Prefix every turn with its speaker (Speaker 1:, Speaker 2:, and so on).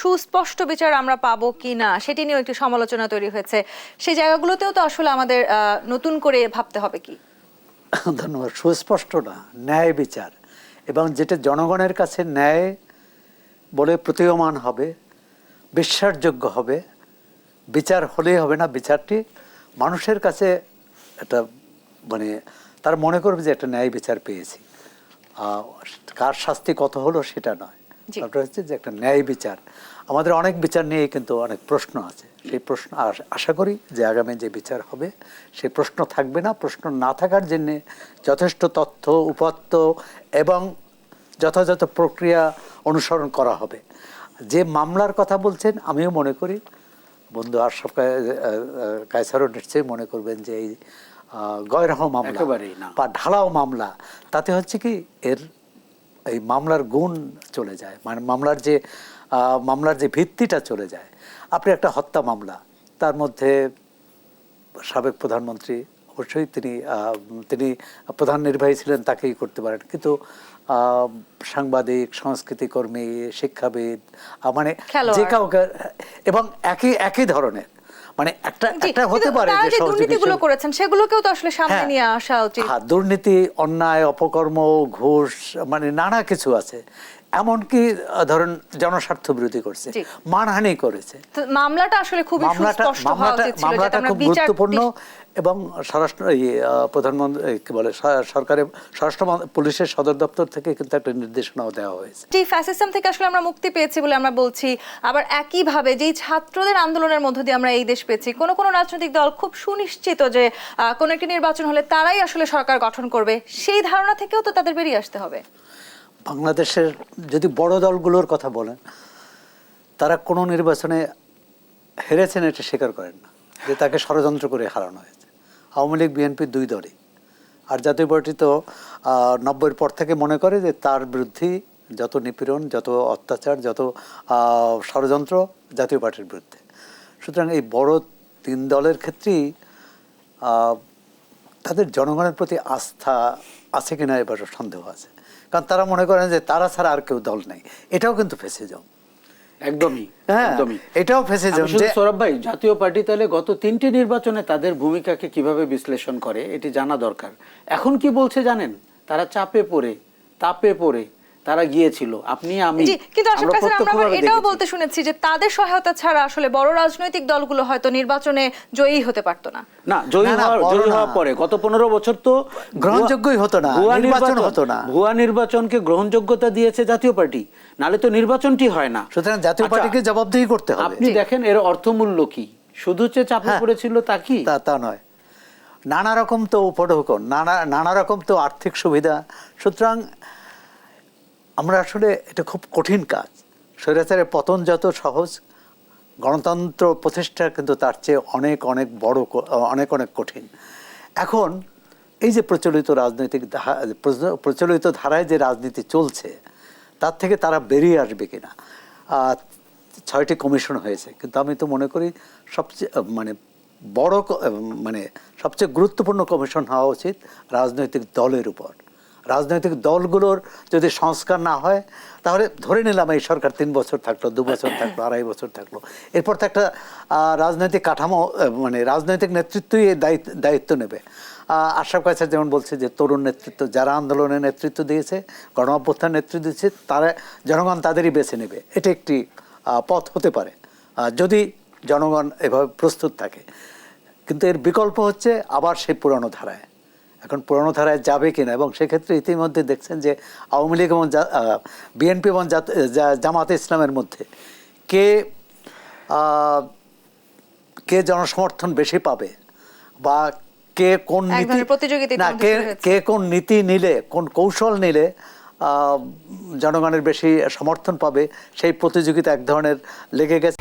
Speaker 1: সুস্পষ্ট বিচার আমরা পাবো কিনা সেটি নিয়েও একটি সমালোচনা তৈরি হয়েছে। সেই জায়গাগুলোতেও তো আসলে আমাদের নতুন করে ভাবতে হবে কি?
Speaker 2: ধন্যবাদ। সুস্পষ্ট না, ন্যায় বিচার, এবং যেটা জনগণের কাছে ন্যায় বলে প্রতীয়মান হবে, বিশ্বাসযোগ্য হবে। বিচার হলেই হবে না, বিচারটি মানুষের কাছে একটা মানে তারা মনে করবে যে একটা ন্যায় বিচার পেয়েছি। কার শাস্তি কত হলো সেটা নয়, ব্যাপারটা হচ্ছে যে একটা ন্যায় বিচার। আমাদের অনেক বিচার নিয়ে কিন্তু অনেক প্রশ্ন আছে। সেই প্রশ্ন আশা করি যে আগামী যে বিচার হবে সেই প্রশ্ন থাকবে না। প্রশ্ন না থাকার জন্যে যথেষ্ট তথ্য উপাত্ত এবং যথাযথ প্রক্রিয়া অনুসরণ করা হবে। যে মামলার কথা বলছেন, আমিও মনে করি, বন্ধু আশরাফ কায়সারও নিশ্চয়ই মনে করবেন যে এই গয়রহ মামলা বা ঢালাও মামলা, তাতে হচ্ছে কি এর এই মামলার গুণ চলে যায়, মানে মামলার যে ভিত্তিটা চলে যায়। আপনি একটা হত্যা মামলা, তার মধ্যে সাবেক প্রধানমন্ত্রী অবশ্যই তিনি প্রধান নির্বাহী ছিলেন, তাকেই করতে পারেন, কিন্তু সাংবাদিক, সংস্কৃতি কর্মী, শিক্ষাবিদ, মানে যে কাউকে, এবং একই ধরনের, মানে একটা হতে পারে যে
Speaker 1: দুর্নীতিগুলো করেছেন সেগুলোকেও তো আসলে সামনে নিয়ে আসা উচিত।
Speaker 2: হ্যাঁ, দুর্নীতি, অন্যায়, অপকর্ম, ঘুষ, মানে নানা কিছু আছে। এমনকি ধরেন জনস্বার্থ বিরোধী করছে, মানহানি করেছে।
Speaker 1: মামলাটা আসলে খুব
Speaker 2: মামলাটা খুব গুরুত্বপূর্ণ, এবং প্রধানমন্ত্রী কি বলে সরকারের স্বরাষ্ট্র পুলিশের সদর দপ্তর থেকে কিন্তু একটা নির্দেশনাও দেওয়া হয়েছে।
Speaker 1: যে ফ্যাসিজম থেকে আসলে আমরা মুক্তি পেয়েছি বলে আমরা বলছি, আবার একইভাবে যেই ছাত্রদের আন্দোলনের মধ্য দিয়ে আমরা এই দেশ পেয়েছি, কোন রাজনৈতিক দল খুব সুনিশ্চিত যে কোন একটি নির্বাচন হলে তারাই আসলে সরকার গঠন করবে, সেই ধারণা থেকেও তো তাদের বেরিয়ে আসতে হবে।
Speaker 2: বাংলাদেশের যদি বড় দলগুলোর কথা বলেন, তারা কোনো নির্বাচনে হেরেছেন এটা স্বীকার করেন না, যে তাকে ষড়যন্ত্র করে হারানো হয়েছে। আওয়ামী লীগ, বিএনপি দুই দলই। আর জাতীয় পার্টি তো 90-এর পর থেকে মনে করে যে তার বিরুদ্ধে যত নিপীড়ন, যত অত্যাচার, যত ষড়যন্ত্র জাতীয় পার্টির বিরুদ্ধে। সুতরাং এই বড় তিন দলের ক্ষেত্রেই তাদের জনগণের প্রতি আস্থা আছে কিনা এবার সন্দেহ আছে, কারণ তারা মনে করেন যে তারা ছাড়া আর কেউ দল নেই। এটাও কিন্তু ফেসিজম,
Speaker 3: একদমই।
Speaker 2: এটাও ফেসিজম।
Speaker 3: সৌরভ ভাই, জাতীয় পার্টি তাহলে গত 3টে নির্বাচনে তাদের ভূমিকাকে কিভাবে বিশ্লেষণ করে এটি জানা দরকার। এখন কি বলছে জানেন? তারা তাপে পড়ে তারা গিয়েছিল। আপনি আমি
Speaker 1: কিন্তু আমরা এটাও বলতে শুনেছি যে তাদের সহায়তা ছাড়া আসলে বড় রাজনৈতিক দলগুলো হয়তো নির্বাচনে জয়ী হতে পারতো না।
Speaker 3: না, জয়ী হওয়ার পরে গত 15 বছর তো
Speaker 2: গ্রহণযোগ্যই হতো না, নির্বাচন হতো না।
Speaker 3: ভুয়া নির্বাচনকে গ্রহণযোগ্যতা দিয়েছে জাতীয় পার্টি, নালে তো নির্বাচনটি হয় না।
Speaker 2: সুতরাং জাতীয় পার্টিকে জবাবদিহি করতে হবে।
Speaker 3: আপনি দেখেন এর অর্থমূল্য কি? শুধু যে চাপে পড়েছিল তা কি?
Speaker 2: তা নয়, নানা রকম তো উপঢৌকন, নানা রকম তো আর্থিক সুবিধা। সুতরাং আমরা আসলে এটা খুব কঠিন কাজ। স্বৈরাচারের পতন যত সহজ, গণতন্ত্র প্রতিষ্ঠা কিন্তু তার চেয়ে অনেক অনেক বড়, অনেক অনেক কঠিন। এখন এই যে প্রচলিত ধারায় যে রাজনীতি চলছে, তার থেকে তারা বেরিয়ে আসবে কিনা। 6টি কমিশন হয়েছে, কিন্তু আমি তো মনে করি সবচেয়ে সবচেয়ে গুরুত্বপূর্ণ কমিশন হওয়া উচিত রাজনৈতিক দলের উপর। রাজনৈতিক দলগুলোর যদি সংস্কার না হয়, তাহলে ধরে নিলাম এই সরকার 3 বছর থাকলো, 2 বছর থাকলো, 2.5 বছর থাকলো, এরপর তো একটা রাজনৈতিক কাঠামো, মানে রাজনৈতিক নেতৃত্বই এই দায়িত্ব নেবে। আশরাফ কায়সার যেমন বলছে যে তরুণ নেতৃত্ব, যারা আন্দোলনের নেতৃত্ব দিয়েছে, গণ অভ্যুত্থান নেতৃত্ব দিয়েছে, তারা জনগণ তাদেরই বেছে নেবে। এটা একটি পথ হতে পারে যদি জনগণ এভাবে প্রস্তুত থাকে। কিন্তু এর বিকল্প হচ্ছে আবার সেই পুরনো ধারায়। এখন পুরনো ধারায় যাবে কিনা, এবং সেক্ষেত্রে ইতিমধ্যে দেখছেন যে আওয়ামী লীগ এবং বিএনপি এবং জামাতে ইসলামের মধ্যে কে জনসমর্থন বেশি পাবে, বা কে কোন নীতি নিলে, কোন কৌশল নিলে জনগণের বেশি সমর্থন পাবে, সেই প্রতিযোগিতা এক ধরনের লেগে গেছে।